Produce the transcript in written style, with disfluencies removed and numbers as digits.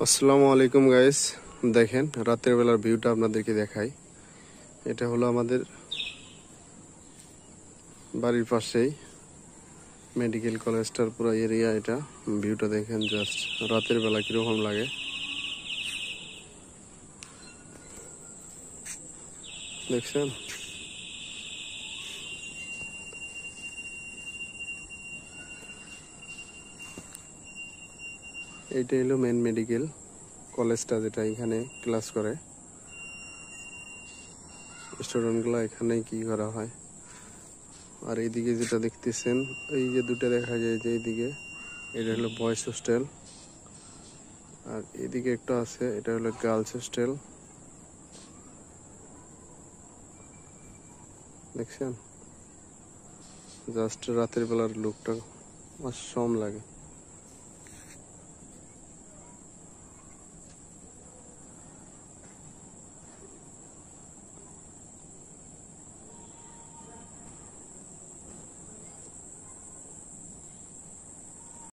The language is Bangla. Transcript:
আসসালামু আলাইকুম গাইস, দেখেন রাতের বেলার ভিউটা আপনাদেরকে দেখাই। এটা হলো আমাদের বাড়ির পাশেই মেডিকেল কলেজটার পুরো এরিয়া। এটা ভিউটা দেখেন, জাস্ট রাতের বেলা কিরকম লাগে দেখছেন। এইটা হলো মেন মেডিকেল কলেজটা, যেটা এখানে ক্লাস করে স্টুডেন্টগুলো, এখানেই কি করা হয়। আর এইদিকে যেটা দেখতেছেন, এই যে দুটো দেখা যায় যে এইদিকে, এটা হলো বয়েজ হোস্টেল, আর এদিকে একটা আছে, এটা হলো গার্লস হোস্টেল। দেখছেন, জাস্ট রাতের বেলার লুকটা অসম লাগে।